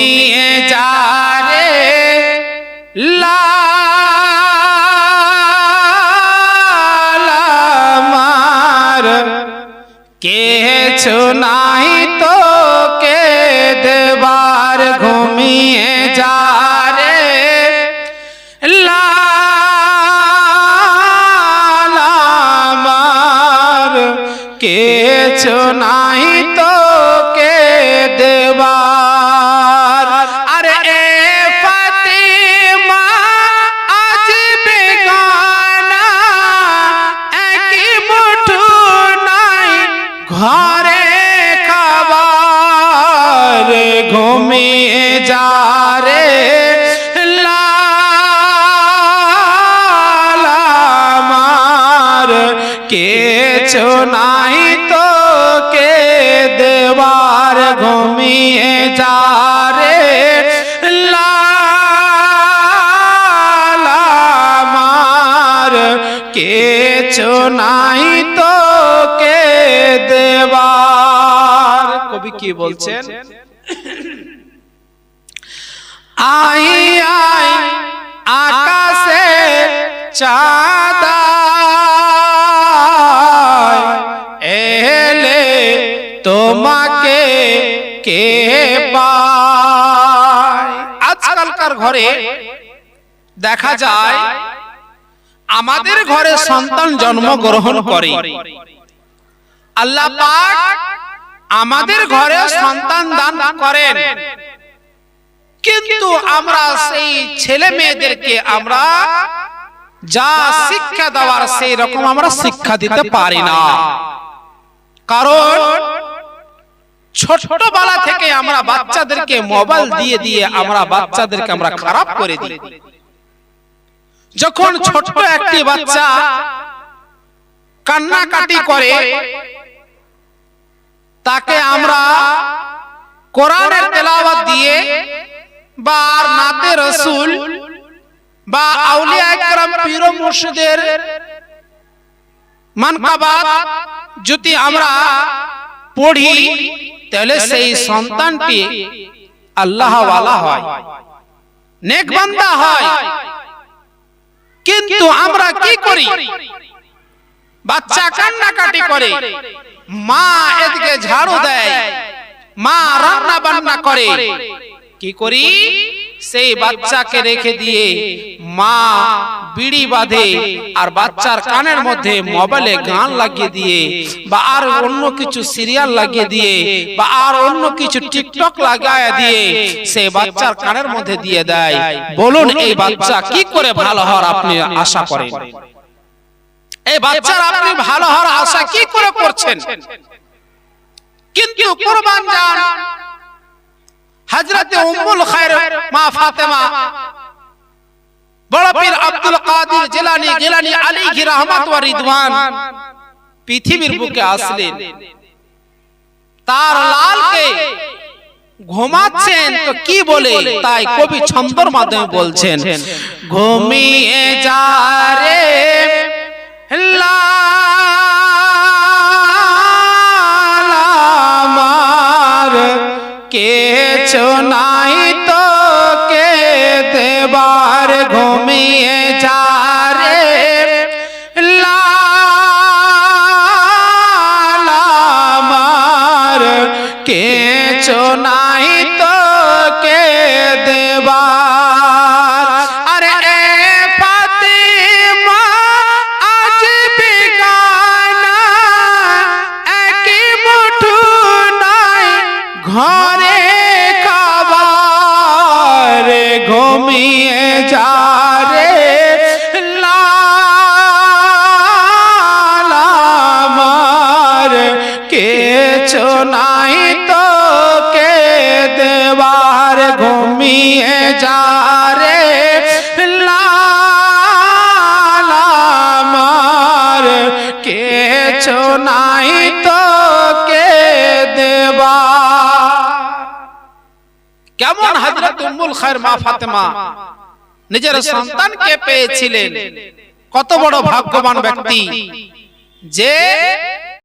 ঘুমিয়ে যা রে লালামার কেছো নাই তো কে দেবার ঘুমিয়ে যা রে লালামার কেছো নাই তো কে দেবার আরে এ ফাতিমা আজ বেগানা একই মুঠো নাই ঘরে খাবার ঘুমিয়ে যা রে লালামার কেছো নাই তো কে দেবার ঘুমিয়ে যা রে লালামার কেছো নাই তো কে দেবার। কবি কি বলছেন? আই আই আকাশে চাঁদ এলে তোমাকে কে পায়। আজকালকার ঘরে দেখা যায় আমাদের ঘরে সন্তান জন্মগ্রহণ করে, আল্লাহ পাক আমাদের ঘরে সন্তান দান করেন, কিন্তু আমরা সেই ছেলে মেয়েদেরকে আমরা যা শিক্ষা দেওয়ার সেই রকম আমরা শিক্ষা দিতে পারি না। কারণ ছোটবেলা থেকে আমরা বাচ্চাদেরকে মোবাইল দিয়ে দিয়ে আমরা বাচ্চাদেরকে আমরা খারাপ করে দিই। যখন ছোট্ট একটি বাচ্চা কান্নাকাটি করে তাকে আমরা কোরআনের তেলাওয়াত দিয়ে বা নাতে রাসূল বা আউলিয়া একরাম পীর মুর্শিদের মানকাবাত যদি আমরা পড়ি তাহলে সেই সন্তানটি আল্লাহ ওয়ালা হয়, নেক বান্দা হয়। কিন্তু আমরা কি করি? বাচ্চা কান্নাকাটি করে, মা এদিকে ঝাড়ু দেয়, মা রান্না বান্না করে, কি করি? সেই বাচ্চাকে রেখে দিয়ে মা বিড়ি বাঁধে আর বাচ্চার কানের মধ্যে মোবাইলে গান লাগিয়ে দিয়ে বা আর অন্য কিছু সিরিয়াল লাগিয়ে দিয়ে বা আর অন্য কিছু টিকটক লাগায় দিয়ে সেই বাচ্চার কানের মধ্যে দিয়ে দেয়। বলুন এই বাচ্চা কি করে ভালো হওয়ার আপনি আশা করেন? এই বাচ্চার আপনি ভালো হওয়ার আশা কি করে করছেন? কিন্তু কুরবান যান হযরত উম্মুল খায়র মা ফাতেমা, বড় পীর আব্দুল কাদের জিলানী গিলানী আলাইহি রাহমাত ওয়া রিদওয়ান পৃথিবীর বুকে আসলেন। তার লালকে ঘুমাচ্ছেন তো কি বলে, তাই কবি ছন্দর মাধ্যমে বলছেন, ঘুমিয়ে যা রে লালামার কেছো নাই তো কে দেবার ঘুমিয়ে যা রে লালামার কেছো নাই তো কে দেবার। আরে এ ফাতিমা আজ বেগানা একই মুঠো নাই ঘরে খাবার ঘুমিয়ে যা রে লালামার কেছো নাই তো কে দেবার ঘুমিয়ে যা রে লালামার কেছো নাই তো কে দেবার। কেমন হযরত উম্মুল খায়র মা ফাতেমা নিজের সন্তানকে পেয়েছিলেন, কত বড় ভাগ্যবান ব্যক্তি যে